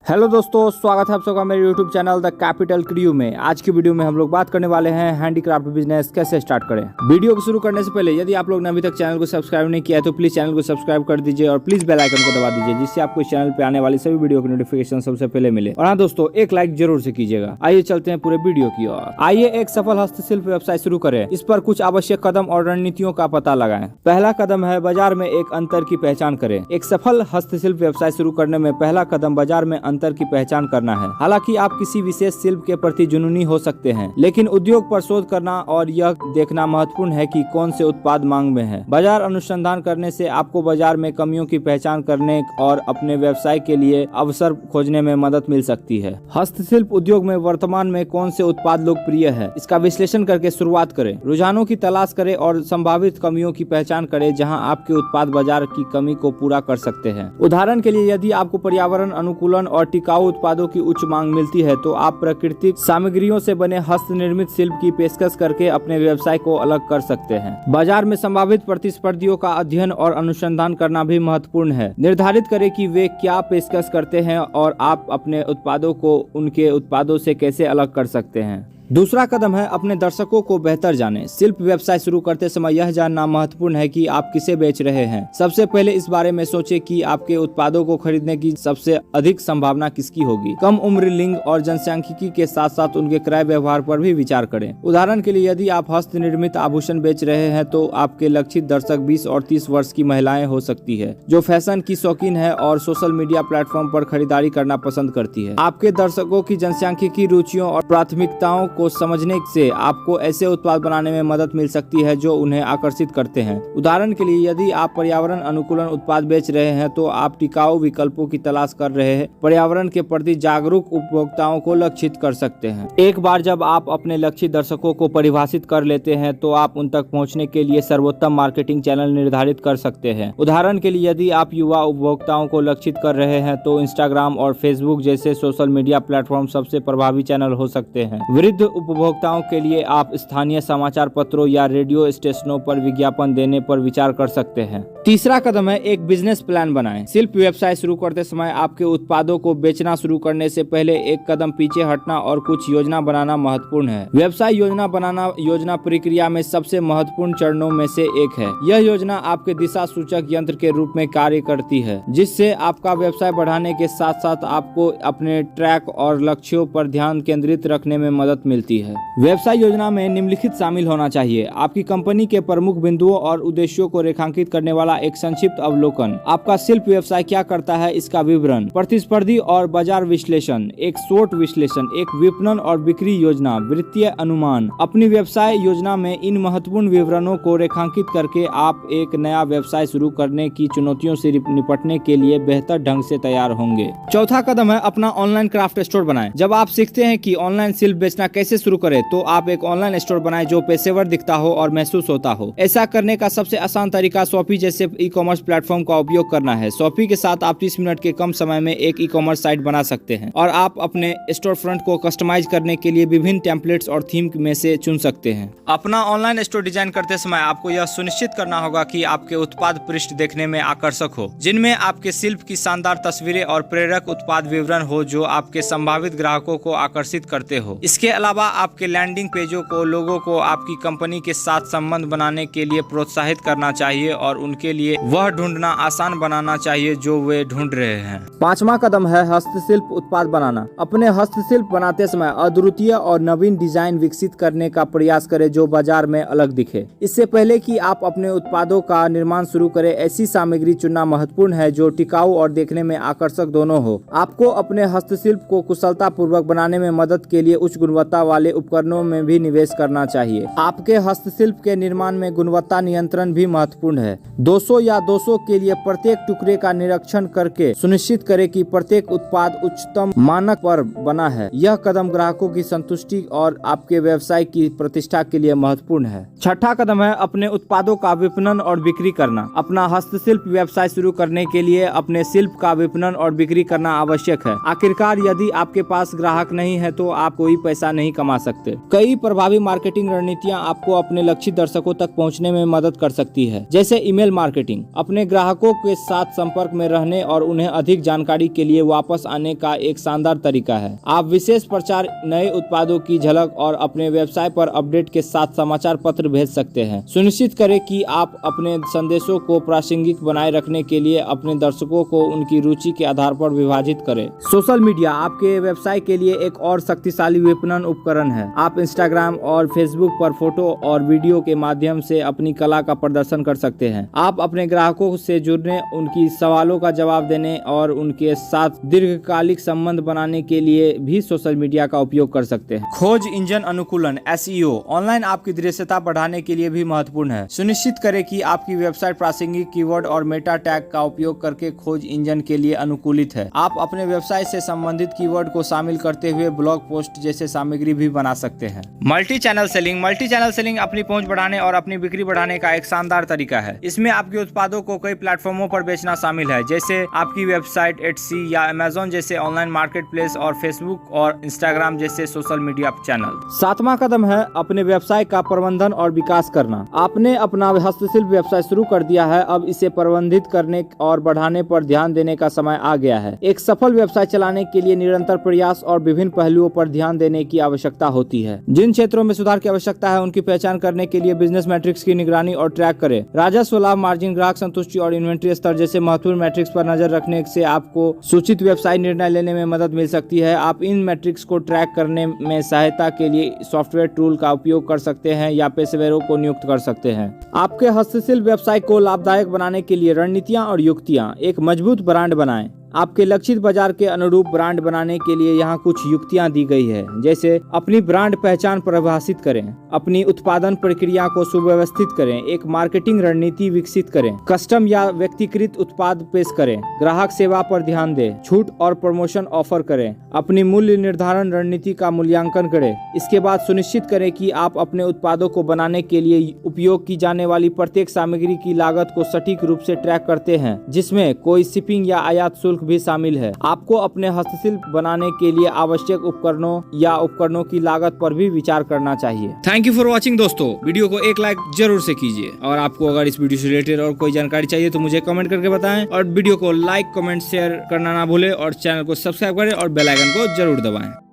Hello दोस्तों, स्वागत है आप सबका मेरे यूट्यूब चैनल द कैपिटल क्रियू में। आज की वीडियो में हम लोग बात करने वाले हैं हैंडीक्राफ्ट बिजनेस कैसे स्टार्ट करें। वीडियो को शुरू करने से पहले यदि आप लोग ने अभी तक चैनल को सब्सक्राइब नहीं किया है तो प्लीज चैनल को सब्सक्राइब कर दीजिए और प्लीज बेल आइकन को दबा दीजिए, जिससे आपको इस चैनल पे आने वाली सभी वीडियो की नोटिफिकेशन सबसे पहले मिले। और हाँ दोस्तों, एक लाइक जरूर से कीजिएगा। आइए चलते हैं पूरे वीडियो की ओर। आइए एक सफल हस्तशिल्प व्यवसाय शुरू करें। इस पर कुछ आवश्यक कदम और रणनीतियों का पता लगाएं। पहला कदम है बाजार में एक अंतर की पहचान करें। एक सफल हस्तशिल्प व्यवसाय शुरू करने में पहला कदम बाजार में अंतर की पहचान करना है। हालांकि आप किसी विशेष शिल्प के प्रति जुनूनी हो सकते हैं, लेकिन उद्योग पर शोध करना और यह देखना महत्वपूर्ण है कि कौन से उत्पाद मांग में है। बाजार अनुसंधान करने से आपको बाजार में कमियों की पहचान करने और अपने व्यवसाय के लिए अवसर खोजने में मदद मिल सकती है। हस्तशिल्प उद्योग में वर्तमान में कौन से उत्पाद लोकप्रिय है, इसका विश्लेषण करके शुरुआत करें। रुझानों की तलाश करें और संभावित कमियों की पहचान करें जहां आपके उत्पाद बाजार की कमी को पूरा कर सकते हैं। उदाहरण के लिए, यदि आपको पर्यावरण अनुकूलन और टिकाऊ उत्पादों की उच्च मांग मिलती है तो आप प्राकृतिक सामग्रियों से बने हस्त निर्मित शिल्प की पेशकश करके अपने व्यवसाय को अलग कर सकते हैं। बाजार में संभावित प्रतिस्पर्धियों का अध्ययन और अनुसंधान करना भी महत्वपूर्ण है। निर्धारित करें कि वे क्या पेशकश करते हैं और आप अपने उत्पादों को उनके उत्पादों से कैसे अलग कर सकते हैं। दूसरा कदम है अपने दर्शकों को बेहतर जानें। शिल्प व्यवसाय शुरू करते समय यह जानना महत्वपूर्ण है कि आप किसे बेच रहे हैं। सबसे पहले इस बारे में सोचें कि आपके उत्पादों को खरीदने की सबसे अधिक संभावना किसकी होगी। कम उम्र, लिंग और जनसांख्यिकी के साथ साथ उनके क्रय व्यवहार पर भी विचार करें। उदाहरण के लिए, यदि आप हस्त निर्मित आभूषण बेच रहे हैं तो आपके लक्षित दर्शक 20 और 30 वर्ष की महिलाएं हो सकती है, जो फैशन की शौकीन है और सोशल मीडिया प्लेटफॉर्म पर खरीदारी करना पसंद करती है। आपके दर्शकों की जनसांख्यिकी रुचियों और प्राथमिकताओं को समझने से आपको ऐसे उत्पाद बनाने में मदद मिल सकती है जो उन्हें आकर्षित करते हैं। उदाहरण के लिए, यदि आप पर्यावरण अनुकूलन उत्पाद बेच रहे हैं तो आप टिकाऊ विकल्पों की तलाश कर रहे हैं। पर्यावरण के प्रति जागरूक उपभोक्ताओं को लक्षित कर सकते हैं। एक बार जब आप अपने लक्षित दर्शकों को परिभाषित कर लेते हैं तो आप उन तक पहुंचने के लिए सर्वोत्तम मार्केटिंग चैनल निर्धारित कर सकते हैं। उदाहरण के लिए, यदि आप युवा उपभोक्ताओं को लक्षित कर रहे हैं तो इंस्टाग्राम और फेसबुक जैसे सोशल मीडिया प्लेटफॉर्म सबसे प्रभावी चैनल हो सकते हैं। वृद्ध उपभोक्ताओं के लिए आप स्थानीय समाचार पत्रों या रेडियो स्टेशनों पर विज्ञापन देने पर विचार कर सकते हैं। तीसरा कदम है एक बिजनेस प्लान बनाएं। शिल्प व्यवसाय शुरू करते समय आपके उत्पादों को बेचना शुरू करने से पहले एक कदम पीछे हटना और कुछ योजना बनाना महत्वपूर्ण है। व्यवसाय योजना बनाना योजना प्रक्रिया में सबसे महत्वपूर्ण चरणों में से एक है। यह योजना आपके दिशा सूचक यंत्र के रूप में कार्य करती है, जिससे आपका व्यवसाय बढ़ाने के साथ साथ आपको अपने ट्रैक और लक्ष्यों पर ध्यान केंद्रित रखने में मदद मिलती है। व्यवसाय योजना में निम्नलिखित शामिल होना चाहिए: आपकी कंपनी के प्रमुख बिंदुओं और उद्देश्यों को रेखांकित करने वाला एक संक्षिप्त अवलोकन, आपका शिल्प व्यवसाय क्या करता है इसका विवरण, प्रतिस्पर्धी और बाजार विश्लेषण, एक शोर्ट विश्लेषण, एक विपणन और बिक्री योजना, वित्तीय अनुमान। अपनी व्यवसाय योजना में इन महत्वपूर्ण विवरणों को रेखांकित करके आप एक नया व्यवसाय शुरू करने की चुनौतियों से निपटने के लिए बेहतर ढंग से तैयार होंगे। चौथा कदम है अपना ऑनलाइन क्राफ्ट स्टोर बनाएं। जब आप सीखते हैं कि ऑनलाइन शिल्प बेचना कैसे शुरू करें तो आप एक ऑनलाइन स्टोर बनाएं जो पेशेवर दिखता हो और महसूस होता हो। ऐसा करने का सबसे आसान तरीका शॉपी जैसे ई-कॉमर्स प्लेटफॉर्म का उपयोग करना है। शॉपी के साथ आप 30 मिनट के कम समय में एक ई-कॉमर्स साइट बना सकते हैं और आप अपने स्टोर फ्रंट को कस्टमाइज करने के लिए विभिन्न टेम्पलेट्स और थीम में से चुन सकते हैं। अपना ऑनलाइन स्टोर डिजाइन करते समय आपको यह सुनिश्चित करना होगा कि आपके उत्पाद पृष्ठ देखने में आकर्षक हो, जिनमें आपके शिल्प की शानदार तस्वीरें और प्रेरक उत्पाद विवरण हो जो आपके संभावित ग्राहकों को आकर्षित करते हो। इसके अलावा आपके लैंडिंग पेजों को लोगों को आपकी कंपनी के साथ संबंध बनाने के लिए प्रोत्साहित करना चाहिए और उनके लिए वह ढूंढना आसान बनाना चाहिए जो वे ढूंढ रहे हैं। पांचवा कदम है हस्तशिल्प उत्पाद बनाना। अपने हस्तशिल्प बनाते समय अद्वितीय और नवीन डिजाइन विकसित करने का प्रयास करें जो बाजार में अलग दिखे। इससे पहले कि आप अपने उत्पादों का निर्माण शुरू करें, ऐसी सामग्री चुनना महत्वपूर्ण है जो टिकाऊ और देखने में आकर्षक दोनों हो। आपको अपने हस्तशिल्प को कुशलता पूर्वक बनाने में मदद के लिए उच्च गुणवत्ता वाले उपकरणों में भी निवेश करना चाहिए। आपके हस्तशिल्प के निर्माण में गुणवत्ता नियंत्रण भी महत्वपूर्ण है। 200 या 200 के लिए प्रत्येक टुकड़े का निरीक्षण करके सुनिश्चित करें कि प्रत्येक उत्पाद उच्चतम मानक पर बना है। यह कदम ग्राहकों की संतुष्टि और आपके व्यवसाय की प्रतिष्ठा के लिए महत्वपूर्ण है। छठा कदम है अपने उत्पादों का विपणन और बिक्री करना। अपना हस्तशिल्प व्यवसाय शुरू करने के लिए अपने शिल्प का विपणन और बिक्री करना आवश्यक है। आखिरकार यदि आपके पास ग्राहक नहीं है तो आप कोई पैसा नहीं नहीं कमा सकते। कई प्रभावी मार्केटिंग रणनीतियां आपको अपने लक्षित दर्शकों तक पहुंचने में मदद कर सकती है, जैसे ईमेल मार्केटिंग, अपने ग्राहकों के साथ संपर्क में रहने और उन्हें अधिक जानकारी के लिए वापस आने का एक शानदार तरीका है। आप विशेष प्रचार, नए उत्पादों की झलक और अपने व्यवसाय पर अपडेट के साथ समाचार पत्र भेज सकते हैं। सुनिश्चित करें कि आप अपने संदेशों को प्रासंगिक बनाए रखने के लिए अपने दर्शकों को उनकी रुचि के आधार पर विभाजित करें। सोशल मीडिया आपके व्यवसाय के लिए एक और शक्तिशाली विपणन उपकरण है। आप इंस्टाग्राम और फेसबुक पर फोटो और वीडियो के माध्यम से अपनी कला का प्रदर्शन कर सकते हैं। आप अपने ग्राहकों से जुड़ने, उनकी सवालों का जवाब देने और उनके साथ दीर्घकालिक संबंध बनाने के लिए भी सोशल मीडिया का उपयोग कर सकते हैं। खोज इंजन अनुकूलन SEO ऑनलाइन आपकी दृश्यता बढ़ाने के लिए भी महत्वपूर्ण है। सुनिश्चित करें कि आपकी वेबसाइट प्रासंगिक कीवर्ड और मेटा टैग का उपयोग करके खोज इंजन के लिए अनुकूलित है। आप अपने व्यवसाय से संबंधित कीवर्ड को शामिल करते हुए ब्लॉग पोस्ट जैसे सामग्री भी बना सकते हैं। मल्टी चैनल सेलिंग अपनी पहुंच बढ़ाने और अपनी बिक्री बढ़ाने का एक शानदार तरीका है। इसमें आपके उत्पादों को कई प्लेटफॉर्मों पर बेचना शामिल है, जैसे आपकी वेबसाइट, Etsy या Amazon जैसे ऑनलाइन मार्केट प्लेस और फेसबुक और इंस्टाग्राम जैसे सोशल मीडिया चैनल। 7वां कदम है अपने व्यवसाय का प्रबंधन और विकास करना। आपने अपना हस्तशिल्प व्यवसाय शुरू कर दिया है, अब इसे प्रबंधित करने और बढ़ाने पर ध्यान देने का समय आ गया है। एक सफल व्यवसाय चलाने के लिए निरंतर प्रयास और विभिन्न पहलुओं पर ध्यान देने की आवश्यकता होती है। जिन क्षेत्रों में सुधार की आवश्यकता है उनकी पहचान करने के लिए बिजनेस मैट्रिक्स की निगरानी और ट्रैक करें। राजस्व, लाभ, मार्जिन, ग्राहक संतुष्टि और इन्वेंट्री स्तर जैसे महत्वपूर्ण मैट्रिक्स पर नजर रखने से आपको सूचित व्यवसाय निर्णय लेने में मदद मिल सकती है। आप इन मैट्रिक्स को ट्रैक करने में सहायता के लिए सॉफ्टवेयर टूल का उपयोग कर सकते हैं या पेशेवरों को नियुक्त कर सकते हैं। आपके हस्तशिल्प व्यवसाय को लाभदायक बनाने के लिए रणनीतियां और युक्तियां। एक मजबूत ब्रांड बनाएं। आपके लक्षित बाजार के अनुरूप ब्रांड बनाने के लिए यहाँ कुछ युक्तियां दी गई है, जैसे अपनी ब्रांड पहचान परिभाषित करें, अपनी उत्पादन प्रक्रिया को सुव्यवस्थित करें, एक मार्केटिंग रणनीति विकसित करें, कस्टम या व्यक्तिकृत उत्पाद पेश करें, ग्राहक सेवा पर ध्यान दें, छूट और प्रमोशन ऑफर करें, अपनी मूल्य निर्धारण रणनीति का मूल्यांकन करें। इसके बाद सुनिश्चित करें कि आप अपने उत्पादों को बनाने के लिए उपयोग की जाने वाली प्रत्येक सामग्री की लागत को सटीक रूप से ट्रैक करते हैं, जिसमें कोई शिपिंग या आयात शुल्क भी शामिल है। आपको अपने हस्तशिल्प बनाने के लिए आवश्यक उपकरणों की लागत पर भी विचार करना चाहिए। थैंक यू फॉर वॉचिंग दोस्तों। वीडियो को एक लाइक जरूर से कीजिए और आपको अगर इस वीडियो से रिलेटेड और कोई जानकारी चाहिए तो मुझे कमेंट करके बताएं और वीडियो को लाइक, कमेंट, शेयर करना ना भूलें और चैनल को सब्सक्राइब करें और बेल आइकन को जरूर दबाएं।